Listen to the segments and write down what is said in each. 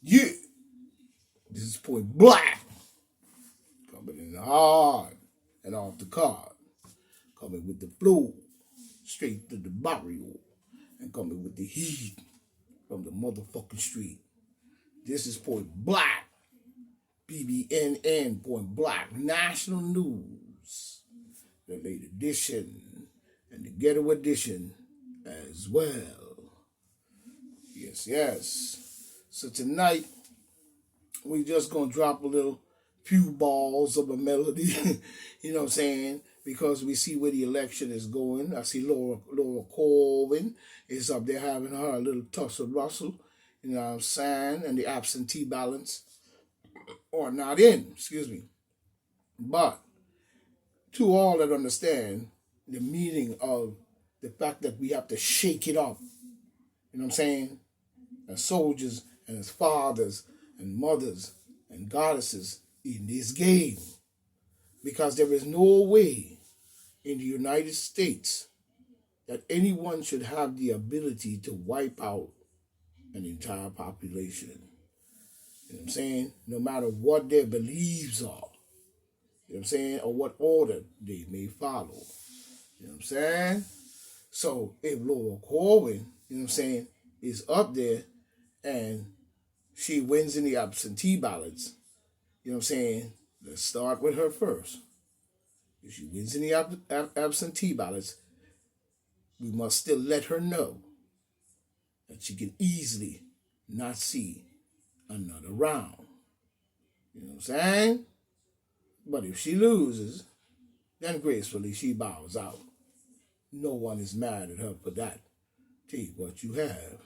Yeah, this is Point Black coming in hard and off the card, coming with the flow straight to the barrio, and coming with the heat from the motherfucking street. This is Point Black, BBNN Point Black National News, the late edition and the ghetto edition as well. Yes, yes. So tonight we just gonna drop a little few balls of a melody, you know what I'm saying? Because we see where the election is going. I see Laura Colvin is up there having her little tussle rustle, you know what I'm saying? And the absentee ballots are not in, excuse me. But to all that understand the meaning of the fact that we have to shake it up, you know what I'm saying? As soldiers and as fathers and mothers and goddesses in this game. Because there is no way in the United States that anyone should have the ability to wipe out an entire population. You know what I'm saying? No matter what their beliefs are. You know what I'm saying? Or what order they may follow. You know what I'm saying? So if Laura Corwin, you know what I'm saying, is up there and she wins in the absentee ballots, you know what I'm saying, let's start with her first. If she wins in the absentee ballots, we must still let her know that she can easily not see another round. You know what I'm saying? But if she loses, then gracefully she bows out. No one is mad at her for that. Take what you have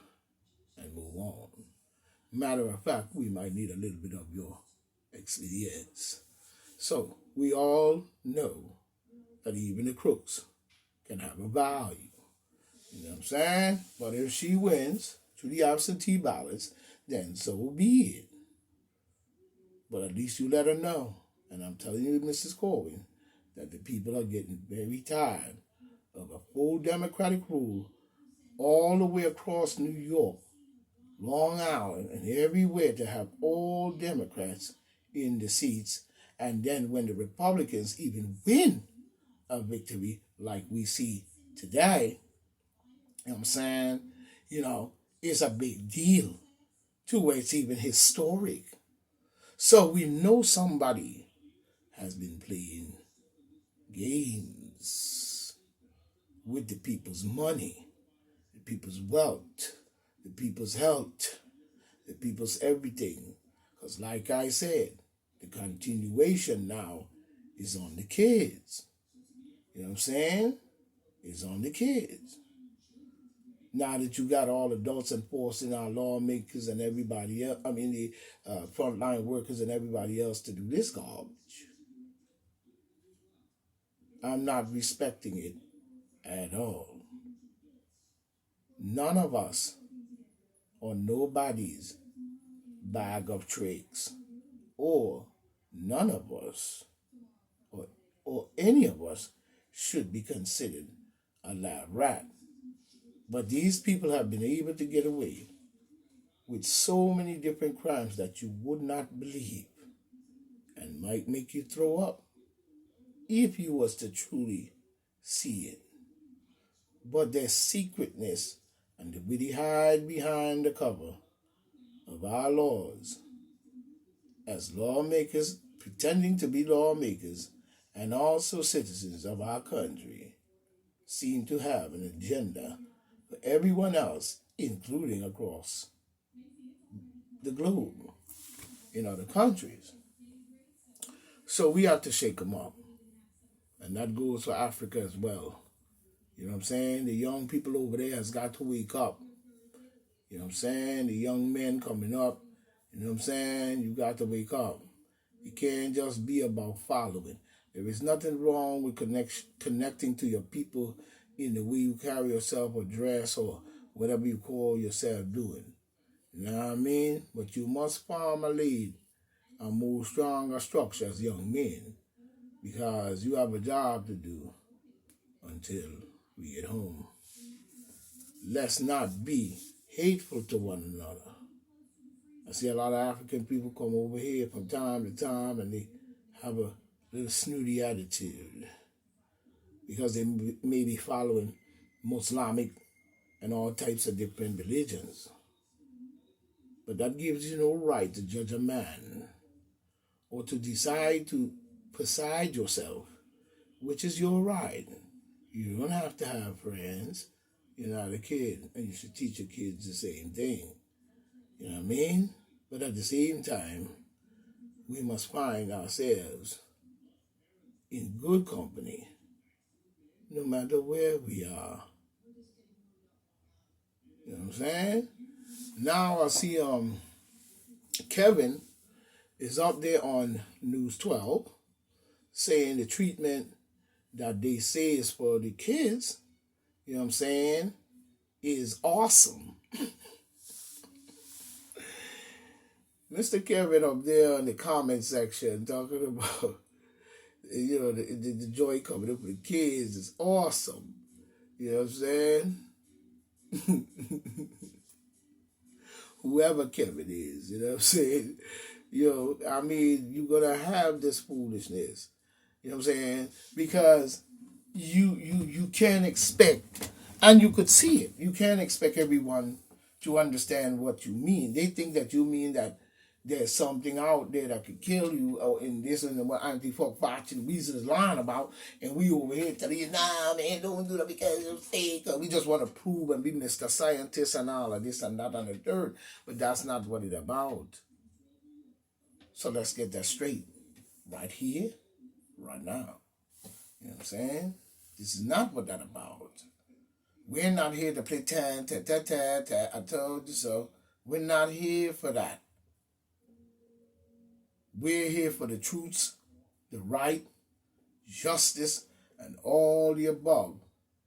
and move on. Matter of fact, we might need a little bit of your experience. So we all know that even the crooks can have a value. You know what I'm saying? But if she wins through the absentee ballots, then so be it. But at least you let her know. And I'm telling you, Mrs. Corwin, that the people are getting very tired of a full Democratic rule all the way across New York, Long Island, and everywhere to have all Democrats in the seats. And then when the Republicans even win a victory like we see today, you know what I'm saying? You know, it's a big deal to where it's even historic. So we know somebody has been playing games with the people's money, the people's wealth, the people's health, the people's everything. Because like I said, the continuation now is on the kids. You know what I'm saying? It's on the kids. Now that you got all adults enforcing our lawmakers and everybody else, the frontline workers and everybody else to do this garbage, I'm not respecting it at all. None of us or nobody's bag of tricks, or none of us or any of us should be considered a lab rat. But these people have been able to get away with so many different crimes that you would not believe and might make you throw up if you was to truly see it. But their secretness and the witty hide behind the cover of our laws as lawmakers pretending to be lawmakers and also citizens of our country seem to have an agenda for everyone else, including across the globe in other countries. So we have to shake them up. And that goes for Africa as well. You know what I'm saying? The young people over there has got to wake up. You know what I'm saying? The young men coming up, you know what I'm saying? You got to wake up. You can't just be about following. There is nothing wrong with connecting to your people in the way you carry yourself or dress or whatever you call yourself doing. You know what I mean? But you must form a lead and move stronger structure as young men because you have a job to do until we get home. Let's not be hateful to one another. I see a lot of African people come over here from time to time and they have a little snooty attitude because they may be following Muslimic and all types of different religions. But that gives you no right to judge a man or to decide to preside yourself, which is your right. You don't have to have friends. You're not a kid, and you should teach your kids the same thing. You know what I mean? But at the same time, we must find ourselves in good company, no matter where we are. You know what I'm saying? Now I see Kevin is up there on News 12 saying the treatment that they say is for the kids, you know what I'm saying, is awesome. Mr. Kevin up there in the comment section talking about, you know, the joy coming up with the kids is awesome. You know what I'm saying? Whoever Kevin is, you know what I'm saying? You know, I mean, you're going to have this foolishness. You know what I'm saying? Because you can't expect, and you could see it, you can't expect everyone to understand what you mean. They think that you mean that there's something out there that could kill you, or in this and what anti-folk faction Weasel is lying about, and we over here telling you, nah, man, don't do that because it's fake. Or we just want to prove and be Mr. Scientist and all of this and that and the third. But that's not what it's about. So let's get that straight right here, right now. You know what I'm saying? This is not what that's about. We're not here to play ta-ta-ta-ta, I told you so. We're not here for that. We're here for the truths, the right, justice, and all the above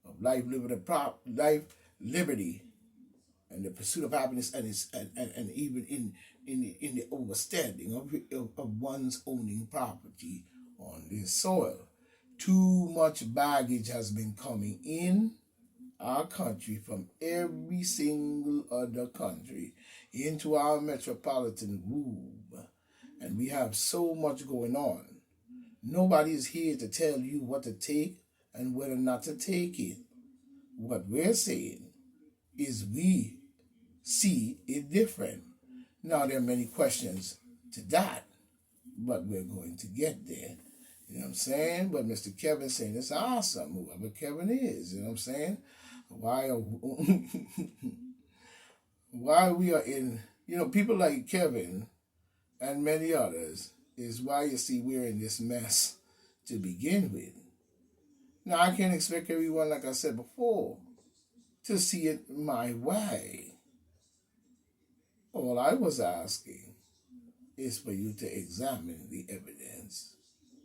of life, liberty, and the pursuit of happiness, and even in the understanding of one's owning property on this soil. Too much baggage has been coming in our country from every single other country into our metropolitan groove. And we have so much going on. Nobody is here to tell you what to take and whether not to take it. What we're saying is we see it different. Now, there are many questions to that, but we're going to get there. You know what I'm saying? But Mr. Kevin saying it's awesome, whoever Kevin is. You know what I'm saying? Why we are in, you know, people like Kevin and many others is why you see we're in this mess to begin with. Now, I can't expect everyone, like I said before, to see it my way. All I was asking is for you to examine the evidence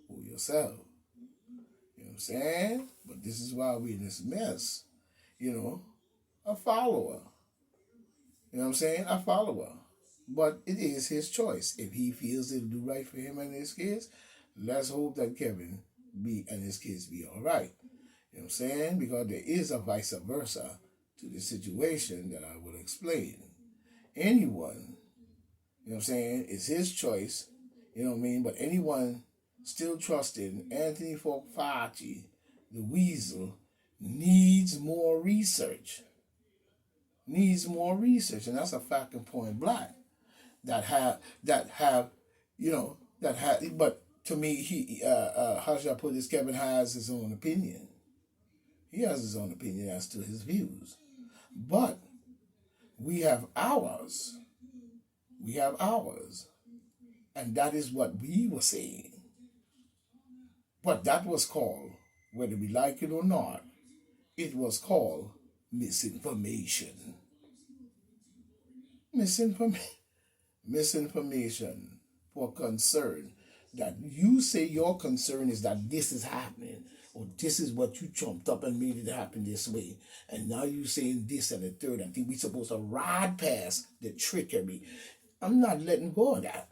for yourself. You know what I'm saying? But this is why we're in this mess. You know, a follower. You know what I'm saying? A follower. But it is his choice. If he feels it'll do right for him and his kids, let's hope that Kevin and his kids be all right. You know what I'm saying? Because there is a vice versa to the situation that I will explain. Anyone, you know what I'm saying, it's his choice, you know what I mean? But anyone still trusting Anthony Fauci, the Weasel, needs more research. Needs more research. And that's a fact and point blank. But to me, how should I put this? Kevin has his own opinion. He has his own opinion as to his views. But we have ours. We have ours. And that is what we were saying. But that was called, whether we like it or not, it was called misinformation. Misinformation for concern. That you say your concern is that this is happening, or this is what you trumped up and made it happen this way. And now you're saying this and the third. I think we're supposed to ride past the trickery. I'm not letting go of that.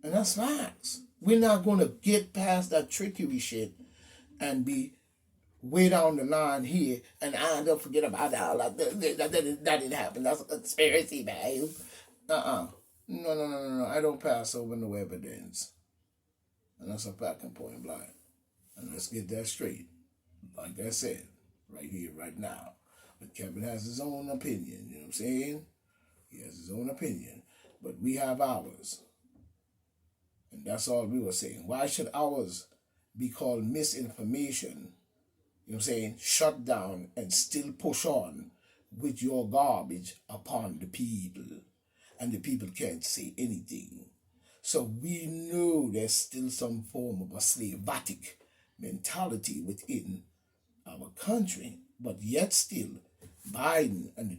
And that's facts. We're not going to get past that trickery shit and be way down the line here and I don't forget about all that. That didn't happen. That's a conspiracy, man. Uh-uh. No. I don't pass over no evidence. And that's a fact and point blank. And let's get that straight. Like I said, right here, right now. But Kevin has his own opinion, you know what I'm saying? He has his own opinion. But we have ours. And that's all we were saying. Why should ours be called misinformation? You know what I'm saying? Shut down and still push on with your garbage upon the people. And the people can't say anything. So we know there's still some form of a slavatic mentality within our country, but yet still, Biden and the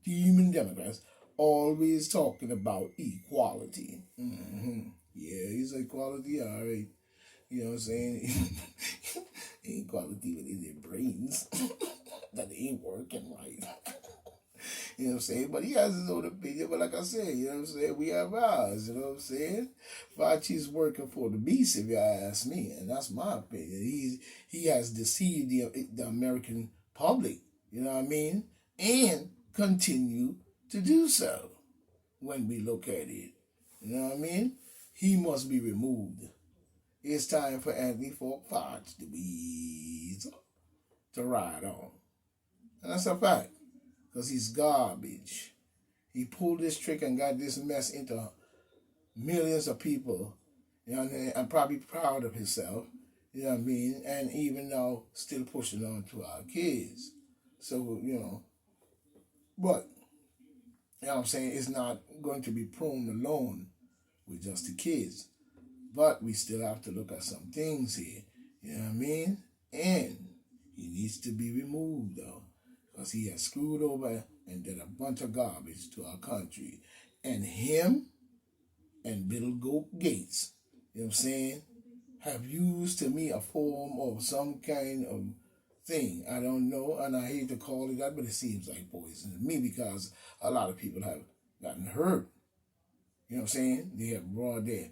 demon Democrats always talking about equality. Yeah, he's equality, all right. You know what I'm saying? Equality within their brains that ain't working right. You know what I'm saying? But he has his own opinion. But like I said, you know what I'm saying? We have ours. You know what I'm saying? Fauci's working for the beast, if you ask me, and that's my opinion. He has deceived the American public. You know what I mean? And continue to do so when we look at it. You know what I mean? He must be removed. It's time for Anthony Fauci to ride on. And that's a fact. Because he's garbage. He pulled this trick and got this mess into millions of people. You know what I mean? I'm probably proud of himself. You know what I mean? And even now, still pushing on to our kids. So, but, you know what I'm saying? It's not going to be prone alone with just the kids. But we still have to look at some things here. You know what I mean? And he needs to be removed, though. Because he has screwed over and did a bunch of garbage to our country. And him and Bill Gates, you know what I'm saying, have used to me a form of some kind of thing. I don't know, and I hate to call it that, but it seems like poison to me because a lot of people have gotten hurt. You know what I'm saying? They have brought their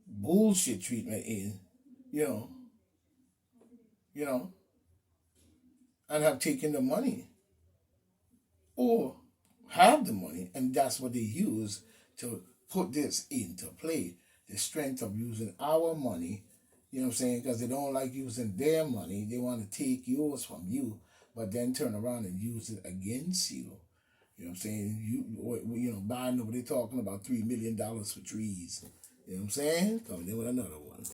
bullshit treatment in, you know, you know, and have taken the money or have the money, and that's what they use to put this into play. The strength of using our money, you know what I'm saying? Because they don't like using their money. They want to take yours from you, but then turn around and use it against you. You know what I'm saying? Biden over there talking about $3 million for trees. You know what I'm saying? Coming in with another one.